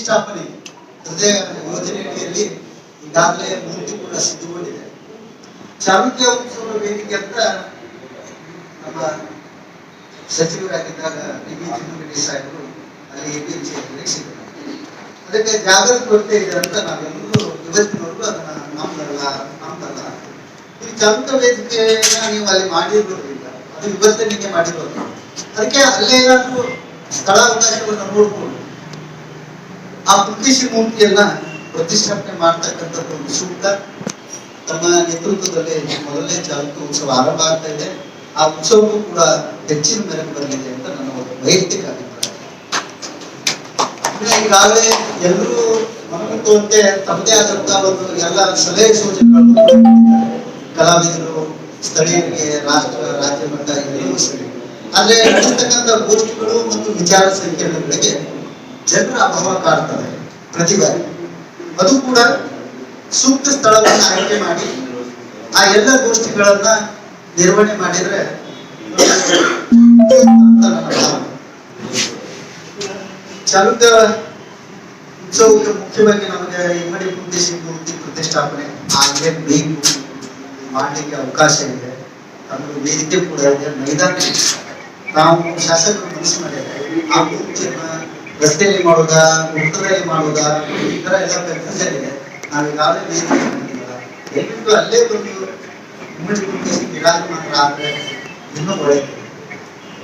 ಪ್ರತಿಷ್ಠಾಪನೆ ಹೃದಯ ಯೋಜನೆ ಅಡಿಯಲ್ಲಿ ಈಗಾಗಲೇ ಮೂರ್ತಿ ಕೂಡ ಸಿದ್ಧಗೊಂಡಿದೆ. ಚಾಲುಕ್ಯ ಉತ್ಸವ ವೇದಿಕೆ ಅಂತ ನಮ್ಮ ಸಚಿವರಾಗಿದ್ದಾಗ ಡಿ.ಬಿ. ಜಿಲ್ಲೆರೆಡ್ಡಿ ಸಾಹೇಬರು ಅಲ್ಲಿ APMC ನಡೆಸಿದರು. ಅದಕ್ಕೆ ಜಾಗೃತಿ ಕೊರತೆ ಇದೆ ಅಂತ ನಾವೆಲ್ಲರೂ ಇವತ್ತಿನವರೆಗೂ ಅದನ್ನ ನಮ್ದಲ್ಲ. ಈ ಚಾಲುಕ್ಯ ವೇದಿಕೆಯನ್ನ ನೀವು ಅಲ್ಲಿ ಮಾಡಿರೋದ್ರಿಂದ ಅದು ಇವತ್ತಿನಿಗೆ ಮಾಡಿರೋದು. ಅದಕ್ಕೆ ಅಲ್ಲೇ ಏನಾದ್ರೂ ಸ್ಥಳಾವಕಾಶವನ್ನು ನೋಡ್ಕೊಂಡು ಆ ಪುಟ್ಟಿಸಿ ಮೂರ್ತಿಯನ್ನ ಪ್ರತಿಷ್ಠಾಪನೆ ಮಾಡ್ತಕ್ಕಂಥದ್ದು ಒಂದು ಸೂಕ್ತ. ತಮ್ಮ ನೇತೃತ್ವದಲ್ಲಿ ಮೊದಲನೇ ಚಾಲುಕ್ಯ ಉತ್ಸವ ಆರಂಭ ಆಗ್ತಾ ಇದೆ. ಆ ಉತ್ಸವಕ್ಕೂ ಕೂಡ ಹೆಚ್ಚಿನ ಮೆರಗು ಬರಲಿದೆ ಅಂತ ನನ್ನ ಒಂದು ವೈಯಕ್ತಿಕ ಅಭಿಪ್ರಾಯ. ಈಗಾಗಲೇ ಎಲ್ಲರೂ ಮನಗಟ್ಟುವಂತೆ ತಮ್ಮದೇ ಆದಂತಹ ಒಂದು ಎಲ್ಲ ಸಲಹೆ ಸೂಚನೆಗಳನ್ನು ಕಲಾವಿದರು, ಸ್ಥಳೀಯರಿಗೆ, ರಾಜ್ಯ ಮಟ್ಟ ಎಲ್ಲವೂ ಸರಿ. ಆದ್ರೆ ಇರ್ತಕ್ಕಂಥ ಗೋಷ್ಠಿಗಳು ಮತ್ತು ವಿಚಾರ ಸಂಕಿರಣಗಳಿಗೆ ಜನರ ಅಭಾವ ಕಾಡ್ತದೆ ಪ್ರತಿ ಬಾರಿ. ಅದು ಕೂಡ ಸೂಕ್ತ ಸ್ಥಳವನ್ನು ಆಯ್ಕೆ ಮಾಡಿ ಆ ಎಲ್ಲ ಗೋಷ್ಠಿಗಳನ್ನ ನಿರ್ವಹಣೆ ಮಾಡಿದ್ರೆ ಚಾಲುಕ್ಯ ಉತ್ಸವಕ್ಕೆ ಮುಖ್ಯವಾಗಿ ನಮಗೆ ಇಮ್ಮಡಿ ಪುಟ್ಟಿಸಿ ಮೂರ್ತಿ ಪ್ರತಿಷ್ಠಾಪನೆ ಆಗಲೇ ಬೇಕು, ಮಾಡಲಿಕ್ಕೆ ಅವಕಾಶ ಇದೆ. ನಮಗೆ ವೇದಿಕೆ ಕೂಡ ಇದೆ, ಮೈದಾನ ಇದೆ. ನಾವು ಶಾಸಕರು ಮನಸ್ಸು ಮಾಡಿದ್ದೇವೆ ಆ ಮೂರ್ತಿಯನ್ನ ರಸ್ತೆಯಲ್ಲಿ ಮಾಡೋದಾ, ವೃತ್ತದಲ್ಲಿ ಮಾಡೋದಾ, ಈ ತರ ಎಲ್ಲ ಕನ್ಫ್ಯೂಷನ್ ಇದೆ. ನಾವೀಗಾಗಲೇ ವೇದಿಕೆ ಮಾಡಿಲ್ಲ, ಎಲ್ಲರೂ ಅಲ್ಲೇ ಬಂದು ಇಮ್ಮಡಿ ಪುಟ್ಟಿಸಿ ವಿರಾಜಮಾನ ಆದ್ರೆ ಇನ್ನೂ ಒಳ್ಳೆಯದು.